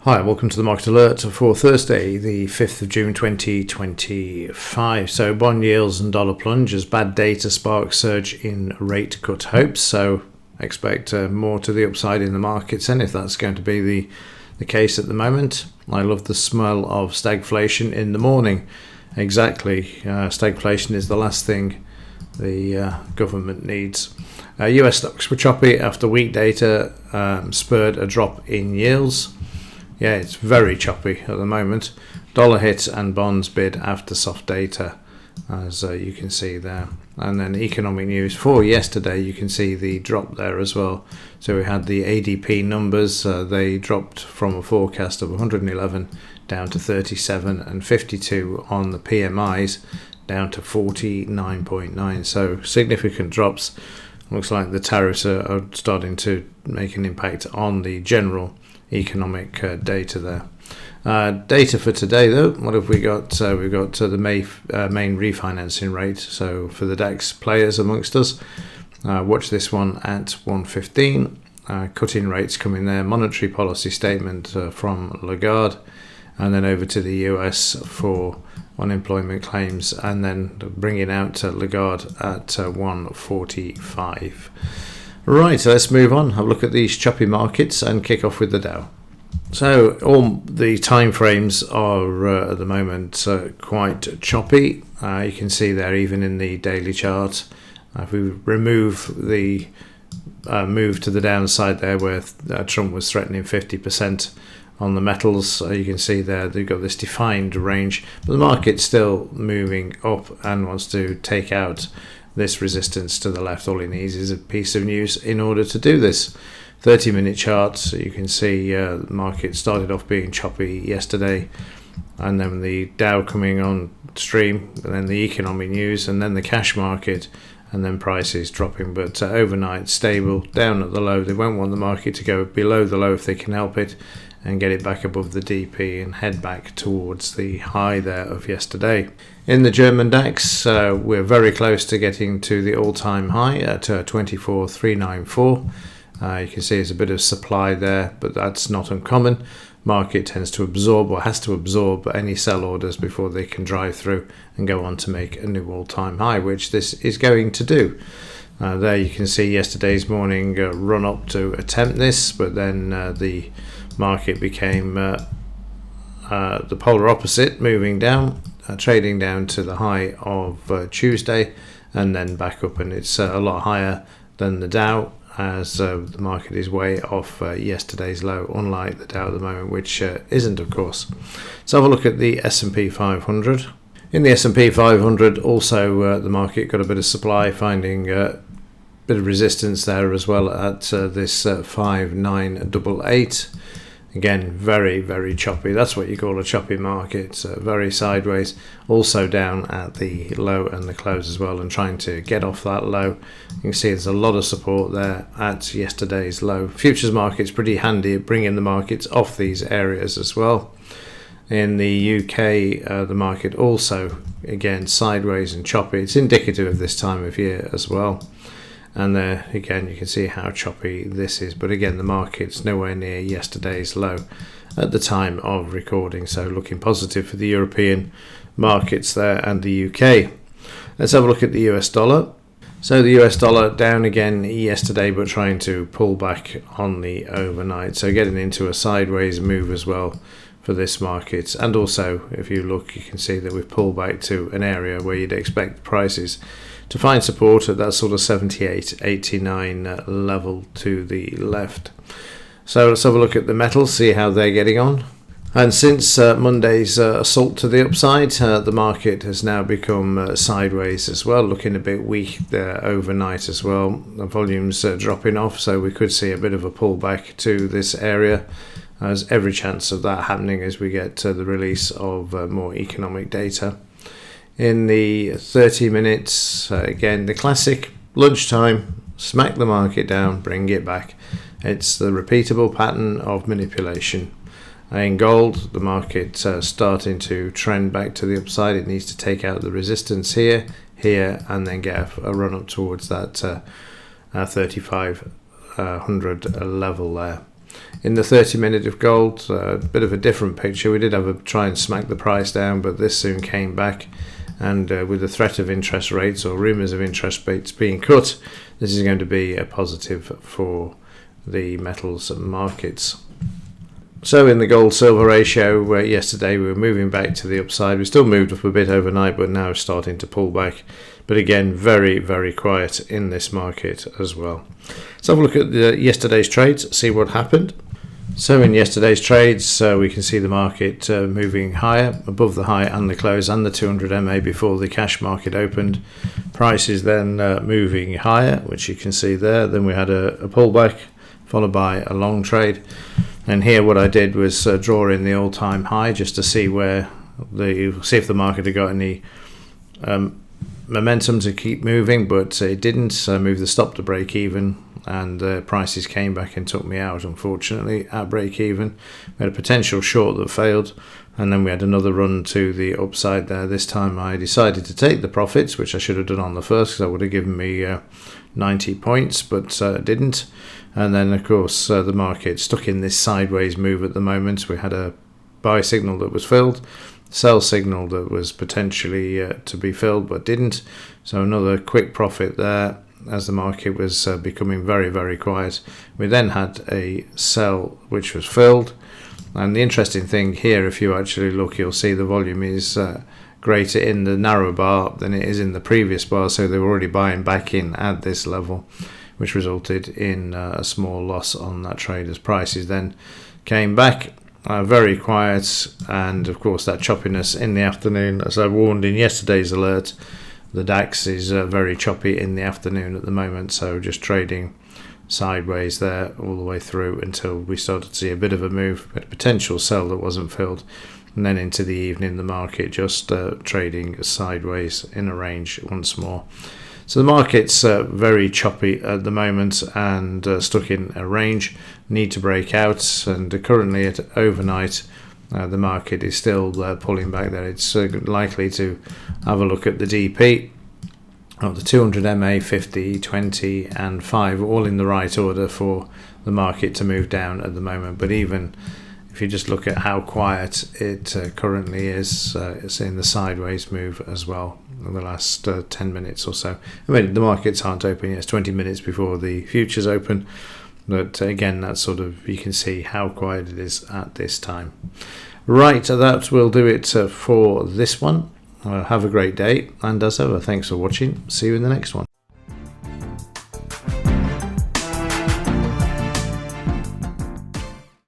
Hi, welcome to the Market Alert for Thursday, the 5th of June 2025. So bond yields and dollar plunge as bad data sparks surge in rate cut hopes. So expect more to the upside in the markets, and if that's going to be the case at the moment. I love the smell of stagflation in the morning. Exactly, stagflation is the last thing the government needs. US stocks were choppy after weak data spurred a drop in yields. Yeah, it's very choppy at the moment. Dollar hits and bonds bid after soft data, as you can see there. And then economic news for yesterday, you can see the drop there as well. So we had the ADP numbers. They dropped from a forecast of 111 down to 37, and 52 on the PMIs down to 49.9. So significant drops. Looks like the tariffs are starting to make an impact on the general economic data there. Data for today, though, what have we got? We've got the main refinancing rate. So for the DAX players amongst us, watch this one at 115. Cutting rates coming there. Monetary policy statement from Lagarde, and then over to the US for unemployment claims, and then bringing out Lagarde at 145. Right, so let's move on, have a look at these choppy markets and kick off with the Dow. So all the time frames are at the moment quite choppy. You can see there even in the daily chart. If we remove the move to the downside there where Trump was threatening 50% on the metals, you can see there they've got this defined range, but the market's still moving up and wants to take out this resistance to the left. All it needs is a piece of news in order to do this. 30-minute charts, you can see the market started off being choppy yesterday, and then the Dow coming on stream, and then the economic news, and then the cash market, and then prices dropping, but overnight stable, down at the low. They won't want the market to go below the low if they can help it, and get it back above the DP and head back towards the high there of yesterday. In the German DAX, we're very close to getting to the all-time high at 24,394. You can see there's a bit of supply there, but that's not uncommon. Market tends to absorb, or has to absorb, any sell orders before they can drive through and go on to make a new all-time high, which this is going to do. There you can see yesterday's morning run up to attempt this, but then the market became the polar opposite, moving down, trading down to the high of Tuesday, and then back up, and it's a lot higher than the Dow, as the market is way off yesterday's low, unlike the Dow at the moment, which isn't, of course. So have a look at the S&P 500. In the S&P 500 also the market got a bit of supply, finding a bit of resistance there as well at this 5988. Again, very, very choppy. That's what you call a choppy market. Very sideways. Also down at the low and the close as well, and trying to get off that low. You can see there's a lot of support there at yesterday's low. Futures market's pretty handy at bringing the markets off these areas as well. In the UK, the market also, again, sideways and choppy. It's indicative of this time of year as well. And there again you can see how choppy this is, but again the market's nowhere near yesterday's low at the time of recording, so looking positive for the European markets there and the UK. Let's have a look at the US dollar. So the US dollar down again yesterday, but trying to pull back on the overnight, so getting into a sideways move as well for this market. And also if you look, you can see that we've pulled back to an area where you'd expect prices to find support at that sort of 78-89 level to the left. So let's have a look at the metals, see how they're getting on. And since Monday's assault to the upside, the market has now become sideways as well, looking a bit weak there overnight as well. The volume's dropping off, so we could see a bit of a pullback to this area. There's every chance of that happening as we get the release of more economic data. In the 30 minutes, again, the classic lunchtime, smack the market down, bring it back. It's the repeatable pattern of manipulation. In gold, the market starting to trend back to the upside. It needs to take out the resistance here, and then get a run up towards that 3500 level there. In the 30-minute of gold, a bit of a different picture. We did have a try and smack the price down, but this soon came back. And with the threat of interest rates or rumours of interest rates being cut, this is going to be a positive for the metals markets. So in the gold-silver ratio, yesterday we were moving back to the upside. We still moved up a bit overnight, but now starting to pull back. But again, very, very quiet in this market as well. Let's have a look at yesterday's trades, see what happened. So in yesterday's trades, we can see the market moving higher, above the high and the close and the 200 MA before the cash market opened. Prices then moving higher, which you can see there. Then we had a pullback, followed by a long trade. And here what I did was draw in the all-time high just to see see if the market had got any momentum to keep moving, but it didn't. So I moved the stop to break even, and the prices came back and took me out, unfortunately, at break even. We had a potential short that failed, and then we had another run to the upside there. This time I decided to take the profits, which I should have done on the first, because that would have given me 90 points, but didn't. And then, of course, the market stuck in this sideways move at the moment. We had a buy signal that was filled, sell signal that was potentially to be filled but didn't. So another quick profit there as the market was becoming very, very quiet. We then had a sell which was filled. And the interesting thing here, if you actually look, you'll see the volume is greater in the narrow bar than it is in the previous bar. So they were already buying back in at this level, which resulted in a small loss on that trade as prices then came back. Very quiet, and of course that choppiness in the afternoon, as I warned in yesterday's alert, the DAX is very choppy in the afternoon at the moment, so just trading sideways there all the way through until we started to see a bit of a move, a potential sell that wasn't filled, and then into the evening the market just trading sideways in a range once more. So the market's very choppy at the moment and stuck in a range, need to break out, and currently at overnight the market is still pulling back there. It's likely to have a look at the DP, the 200 MA, 50, 20 and 5, all in the right order for the market to move down at the moment. But even if you just look at how quiet it currently is, it's in the sideways move as well in the last 10 minutes or so. I mean, the markets aren't open yet, it's 20 minutes before the futures open, but again, that's sort of, you can see how quiet it is at this time. Right, that will do it for this one. Have a great day, and as ever, thanks for watching. See you in the next one.